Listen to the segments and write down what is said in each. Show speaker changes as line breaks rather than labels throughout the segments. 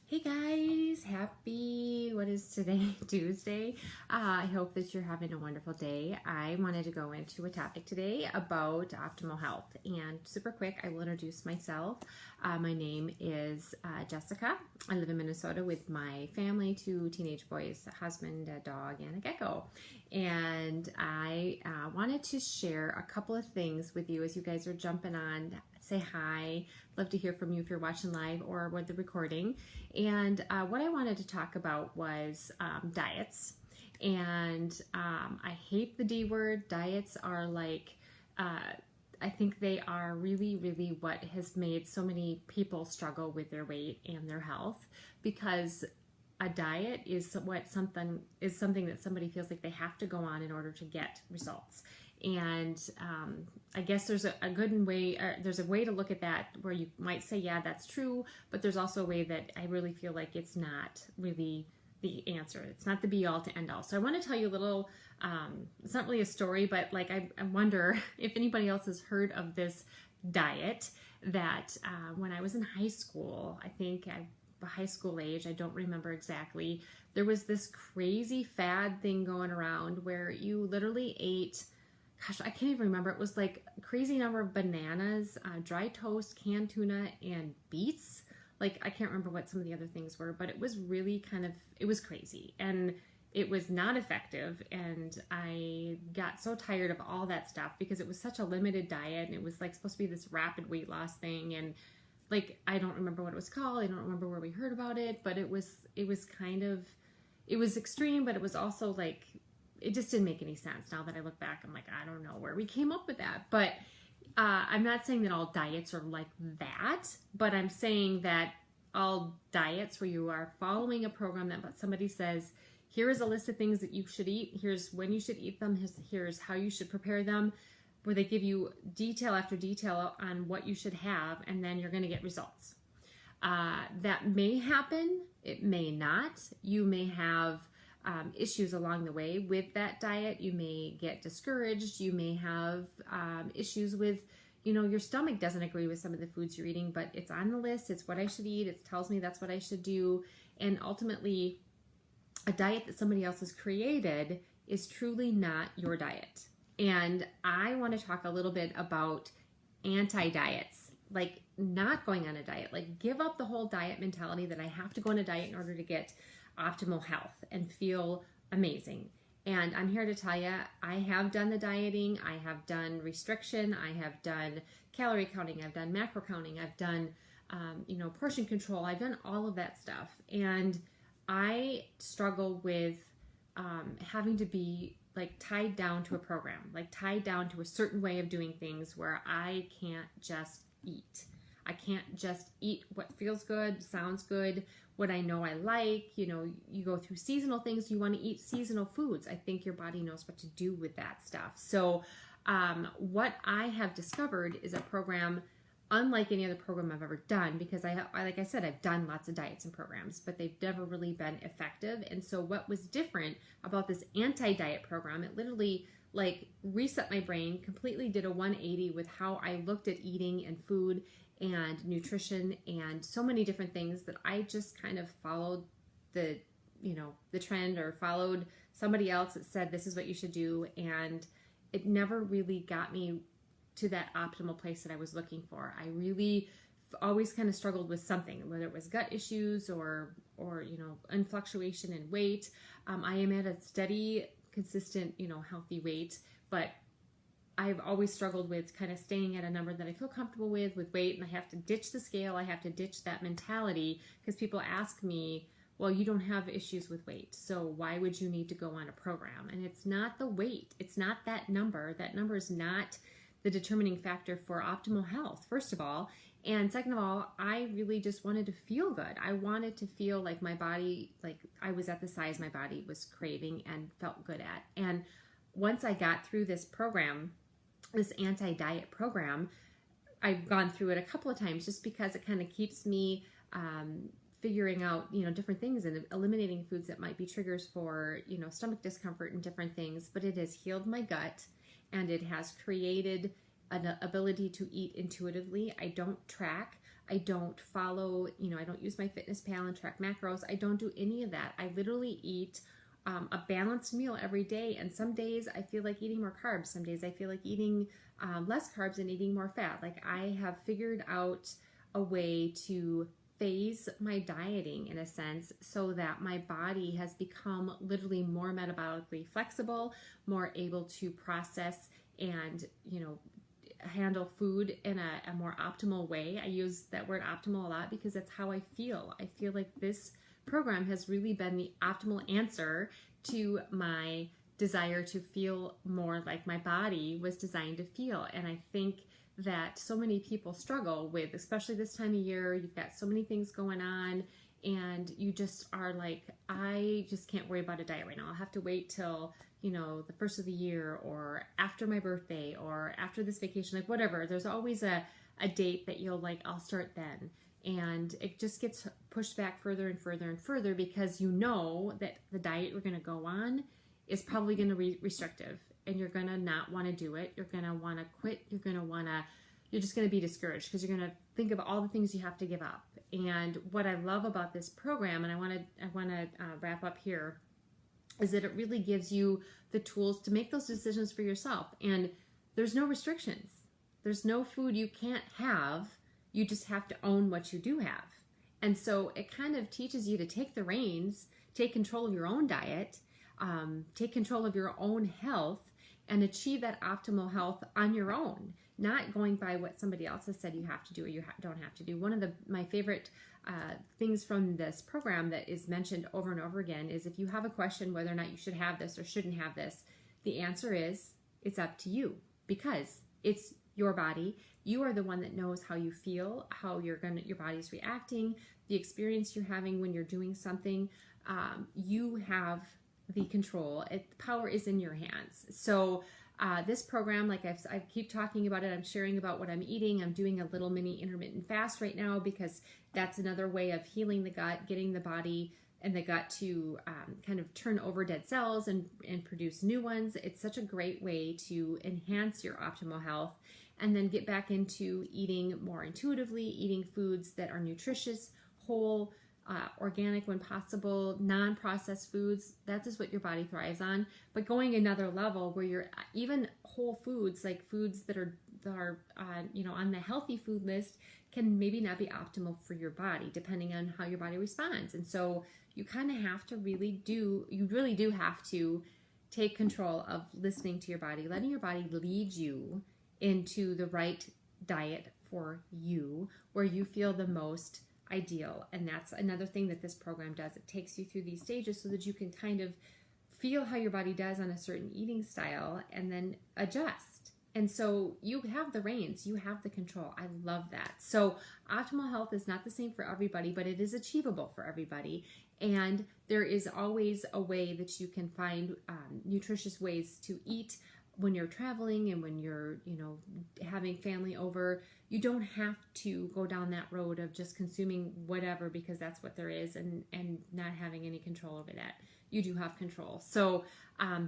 Hey guys, what is today? Tuesday. I hope that you're having a wonderful day. I wanted to go into a topic today about optimal health. And super quick, I will introduce myself. My name is Jessica. I live in Minnesota with my family, two teenage boys, a husband, a dog, and a gecko. And I wanted to share a couple of things with you as you guys are jumping on. Say hi. Love to hear from you if you're watching live or with the recording. And what I wanted to talk about was diets. And I hate the D word. Diets are like, I think they are really, really what has made so many people struggle with their weight and their health, because a diet is something that somebody feels like they have to go on in order to get results. And I guess there's a good way, or there's a way to look at that where you might say, yeah, that's true, but there's also a way that I really feel like it's not really the answer. It's not the be all to end all. So I want to tell you a little, it's not really a story, but like I wonder if anybody else has heard of this diet that when I was in high school, high school age, I don't remember exactly, there was this crazy fad thing going around where you literally ate, gosh, I can't even remember. It was like a crazy number of bananas, dry toast, canned tuna, and beets. Like, I can't remember what some of the other things were, but it was really it was crazy. And it was not effective. And I got so tired of all that stuff because it was such a limited diet. And it was like supposed to be this rapid weight loss thing. And like, I don't remember what it was called. I don't remember where we heard about it, but it was extreme, but it was also like, it just didn't make any sense. Now that I look back, I'm like, I don't know where we came up with that. But I'm not saying that all diets are like that, but I'm saying that all diets where you are following a program that somebody says, here is a list of things that you should eat, here's when you should eat them, here's how you should prepare them, where they give you detail after detail on what you should have, and then you're going to get results. That may happen, it may not. You may have issues along the way with that diet. You may get discouraged. You may have issues with, your stomach doesn't agree with some of the foods you're eating, but it's on the list. It's what I should eat. It tells me that's what I should do. And ultimately, a diet that somebody else has created is truly not your diet. And I want to talk a little bit about anti-diets, like not going on a diet, like give up the whole diet mentality that I have to go on a diet in order to get optimal health and feel amazing. And I'm here to tell you, I have done the dieting, I have done restriction, I have done calorie counting, I've done macro counting, I've done, portion control, I've done all of that stuff. And I struggle with having to be like tied down to a program, like tied down to a certain way of doing things where I can't just eat. I can't just eat what feels good, sounds good, what I know I like. You go through seasonal things, you want to eat seasonal foods. I think your body knows what to do with that stuff. So what I have discovered is a program unlike any other program I've ever done, because like I said, I've done lots of diets and programs, but they've never really been effective. And so what was different about this anti-diet program, it literally like reset my brain, completely did a 180 with how I looked at eating and food and nutrition and so many different things, that I just kind of followed the trend, or followed somebody else that said this is what you should do, and it never really got me to that optimal place that I was looking for. I really always kind of struggled with something, whether it was gut issues or fluctuation in weight. I am at a steady, consistent, healthy weight, but I've always struggled with kind of staying at a number that I feel comfortable with weight, and I have to ditch the scale. I have to ditch that mentality, because people ask me, well, you don't have issues with weight, so why would you need to go on a program? And it's not the weight. It's not that number. That number is not the determining factor for optimal health, first of all. And second of all, I really just wanted to feel good. I wanted to feel like my body, like I was at the size my body was craving and felt good at. And once I got through this program, this anti-diet program, I've gone through it a couple of times just because it kind of keeps me figuring out, different things and eliminating foods that might be triggers for, stomach discomfort and different things. But it has healed my gut, and it has created an ability to eat intuitively. I don't track. I don't follow, I don't use my Fitness Pal and track macros. I don't do any of that. I literally eat a balanced meal every day. And some days I feel like eating more carbs. Some days I feel like eating less carbs and eating more fat. Like I have figured out a way to phase my dieting in a sense so that my body has become literally more metabolically flexible, more able to process and, handle food in a more optimal way. I use that word optimal a lot because that's how I feel. I feel like this program has really been the optimal answer to my desire to feel more like my body was designed to feel. And I think that so many people struggle with, especially this time of year. You've got so many things going on and you just are like, I just can't worry about a diet right now. I'll have to wait till, the first of the year or after my birthday or after this vacation, like whatever. There's always a date that you'll like, I'll start then. And it just gets pushed back further and further and further because you know that the diet you're going to go on is probably going to be restrictive and you're going to not want to do it. You're going to want to quit. You're just going to be discouraged because you're going to think of all the things you have to give up. And what I love about this program, and I want to wrap up here, is that it really gives you the tools to make those decisions for yourself. And there's no restrictions. There's no food you can't have. You just have to own what you do have. And so it kind of teaches you to take the reins, take control of your own diet, take control of your own health, and achieve that optimal health on your own, not going by what somebody else has said you have to do or you don't have to do. One of my favorite things from this program that is mentioned over and over again is if you have a question whether or not you should have this or shouldn't have this, the answer is it's up to you because it's your body. You are the one that knows how you feel, how your body's reacting, the experience you're having when you're doing something. You have the control. The power is in your hands. So this program, like I keep talking about it, I'm sharing about what I'm eating. I'm doing a little mini intermittent fast right now because that's another way of healing the gut, getting the body and the gut to kind of turn over dead cells and produce new ones. It's such a great way to enhance your optimal health and then get back into eating more intuitively, eating foods that are nutritious, whole, organic when possible, non-processed foods. That is what your body thrives on. But going another level where you're even whole foods, like foods that are on the healthy food list, can maybe not be optimal for your body depending on how your body responds. And so you kind of have to really do have to take control of listening to your body, letting your body lead you into the right diet for you, where you feel the most ideal. And that's another thing that this program does. It takes you through these stages so that you can kind of feel how your body does on a certain eating style and then adjust. And so you have the reins, you have the control. I love that. So optimal health is not the same for everybody, but it is achievable for everybody. And there is always a way that you can find nutritious ways to eat when you're traveling and when you're, having family over. You don't have to go down that road of just consuming whatever because that's what there is and not having any control over that. You do have control. So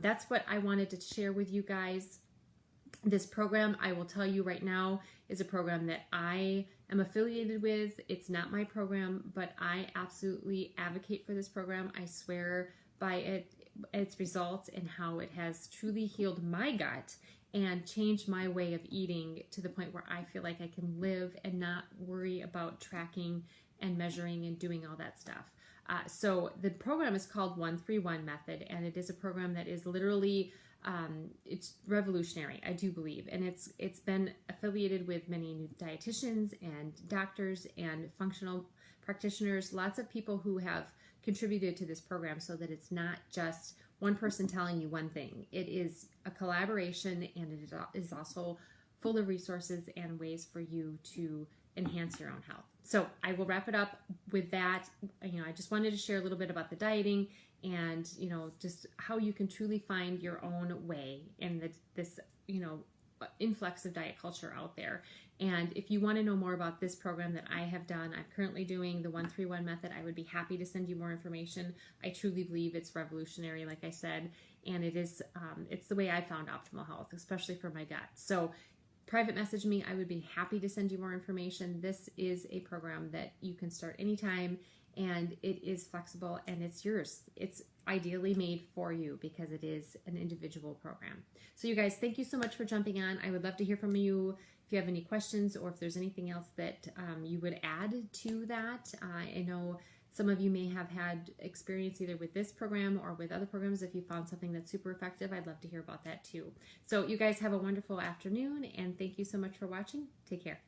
that's what I wanted to share with you guys. This program, I will tell you right now, is a program that I am affiliated with. It's not my program, but I absolutely advocate for this program. I swear by its results and how it has truly healed my gut and changed my way of eating to the point where I feel like I can live and not worry about tracking and measuring and doing all that stuff. So the program is called 131 Method, and it is a program that is literally it's revolutionary, I do believe, and it's been affiliated with many dietitians and doctors and functional practitioners, lots of people who have contributed to this program so that it's not just one person telling you one thing. It is a collaboration, and it is also full of resources and ways for you to enhance your own health. So I will wrap it up with that. I just wanted to share a little bit about the dieting and, just how you can truly find your own way in this influx of diet culture out there. And if you want to know more about this program that I have done, I'm currently doing the 131 Method. I would be happy to send you more information. I truly believe it's revolutionary, like I said, and it is it's the way I found optimal health, especially for my gut. So private message me. I would be happy to send you more information. This is a program that you can start anytime, and it is flexible and it's yours. It's ideally made for you because it is an individual program. So you guys, thank you so much for jumping on. I would love to hear from you if you have any questions or if there's anything else that you would add to that. I know some of you may have had experience either with this program or with other programs. If you found something that's super effective, I'd love to hear about that too. So you guys have a wonderful afternoon, and thank you so much for watching. Take care.